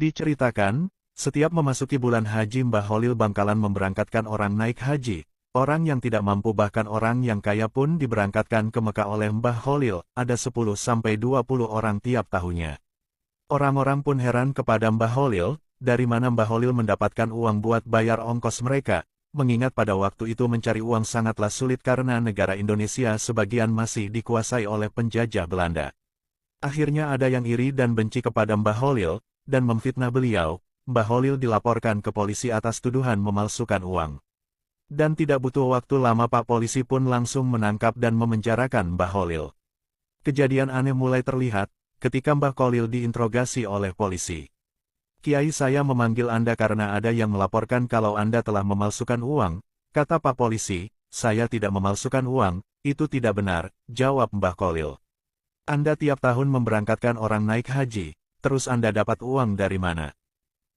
Diceritakan, setiap memasuki bulan haji Mbah Holil Bangkalan memberangkatkan orang naik haji. Orang yang tidak mampu bahkan orang yang kaya pun diberangkatkan ke Mekah oleh Mbah Holil, ada 10-20 orang tiap tahunnya. Orang-orang pun heran kepada Mbah Holil, dari mana Mbah Holil mendapatkan uang buat bayar ongkos mereka, mengingat pada waktu itu mencari uang sangatlah sulit karena negara Indonesia sebagian masih dikuasai oleh penjajah Belanda. Akhirnya ada yang iri dan benci kepada Mbah Holil, dan memfitnah beliau. Mbah Holil dilaporkan ke polisi atas tuduhan memalsukan uang. Dan tidak butuh waktu lama Pak Polisi pun langsung menangkap dan memenjarakan Mbah Holil. Kejadian aneh mulai terlihat, ketika Mbah Holil diinterogasi oleh polisi. "Kiai, saya memanggil Anda karena ada yang melaporkan kalau Anda telah memalsukan uang," kata Pak Polisi. "Saya tidak memalsukan uang, itu tidak benar," jawab Mbah Holil. "Anda tiap tahun memberangkatkan orang naik haji, terus Anda dapat uang dari mana?"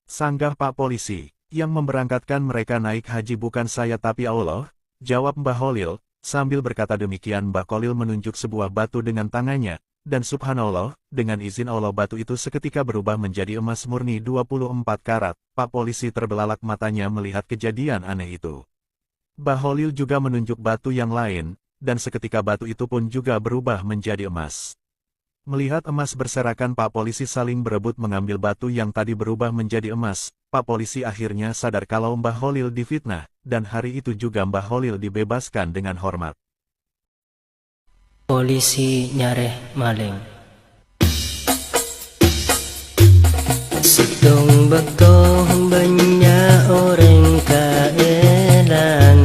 Sanggah Pak Polisi. "Yang memberangkatkan mereka naik haji bukan saya tapi Allah," jawab Mbah Holil. Sambil berkata demikian Mbah Holil menunjuk sebuah batu dengan tangannya, dan subhanallah, dengan izin Allah batu itu seketika berubah menjadi emas murni 24 karat. Pak Polisi terbelalak matanya melihat kejadian aneh itu. Mbah Holil juga menunjuk batu yang lain, dan seketika batu itu pun juga berubah menjadi emas. Melihat emas berserakan, Pak Polisi saling berebut mengambil batu yang tadi berubah menjadi emas. Pak Polisi akhirnya sadar kalau Mbah Holil difitnah, dan hari itu juga Mbah Holil dibebaskan dengan hormat. Polisi nyareh maling. Situng bekoh banyak orang keelangan.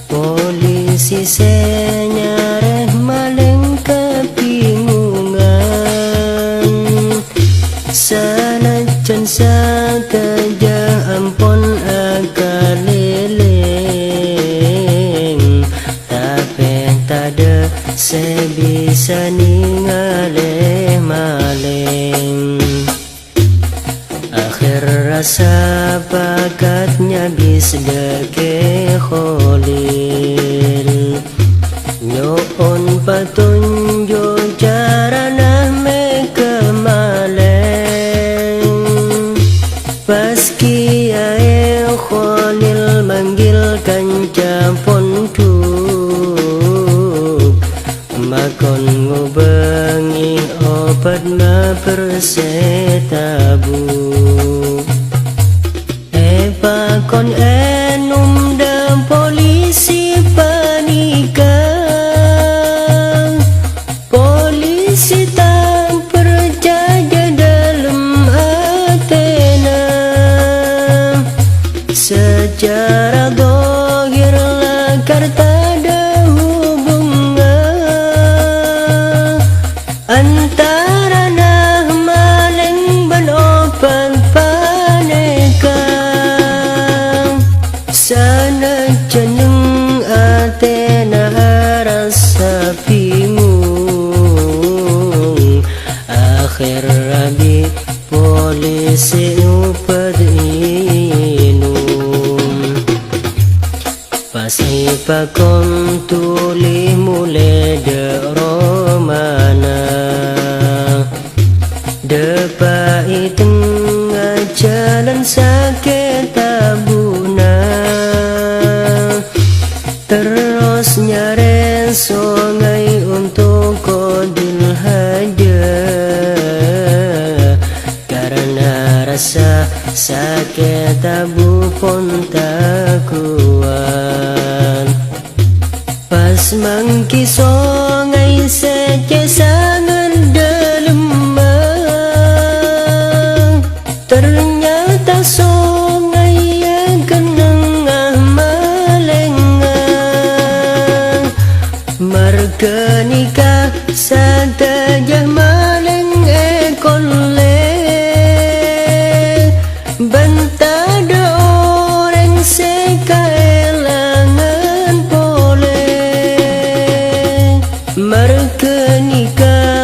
Polisi senyareh maling kebingungan. Sanajan sakeja ampun akaliling, tapi tada sebisa ningaleh maling. Akhir rasa bakatnya bis deke Holil, nyoon patunjuk carana meke maleng. Pas Kiai Holil manggil kanca ponduk, makon ngubengi obat ma persetabu. Pakon enum dan polisi panikang. Polisi tak percaya dalam hatena, secara dohir lakar tada hubungan antara nah maling benopan panekang. Sana jeneng atena rasa bingung. Akhir rabi polisi upad inum. Pasti pakon tuli mulai de romana, depai tengah jalan sakit tabuna. Terus nyari sungai untuk kodil haja, karena rasa sakit tabu pun tak kuat. Pas mangki sungai saja sangat dalam, ternyata sungai yang kenengah malengan. Marga nikah satajah maling ekole, bantada orang sekaelangan pole. Marga nikah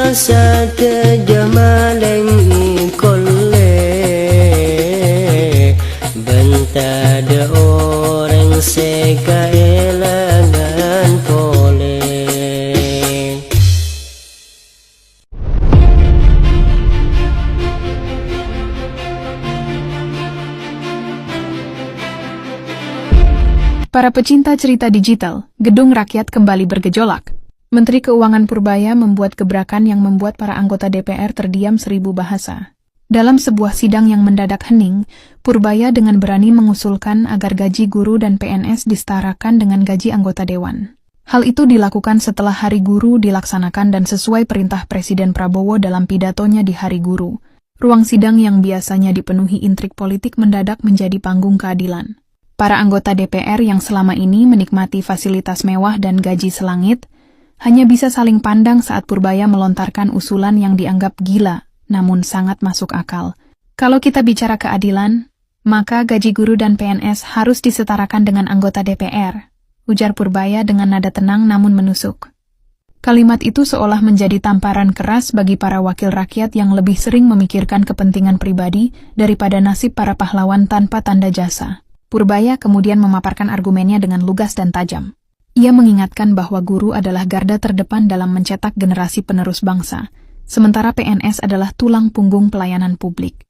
Para pecinta cerita digital, Gedung Rakyat kembali bergejolak. Menteri Keuangan Purbaya membuat gebrakan yang membuat para anggota DPR terdiam 1000 bahasa. Dalam sebuah sidang yang mendadak hening, Purbaya dengan berani mengusulkan agar gaji guru dan PNS disetarakan dengan gaji anggota dewan. Hal itu dilakukan setelah Hari Guru dilaksanakan dan sesuai perintah Presiden Prabowo dalam pidatonya di Hari Guru. Ruang sidang yang biasanya dipenuhi intrik politik mendadak menjadi panggung keadilan. Para anggota DPR yang selama ini menikmati fasilitas mewah dan gaji selangit, hanya bisa saling pandang saat Purbaya melontarkan usulan yang dianggap gila, namun sangat masuk akal. Kalau kita bicara keadilan, maka gaji guru dan PNS harus disetarakan dengan anggota DPR, ujar Purbaya dengan nada tenang namun menusuk. Kalimat itu seolah menjadi tamparan keras bagi para wakil rakyat yang lebih sering memikirkan kepentingan pribadi daripada nasib para pahlawan tanpa tanda jasa. Purbaya kemudian memaparkan argumennya dengan lugas dan tajam. Ia mengingatkan bahwa guru adalah garda terdepan dalam mencetak generasi penerus bangsa, sementara PNS adalah tulang punggung pelayanan publik.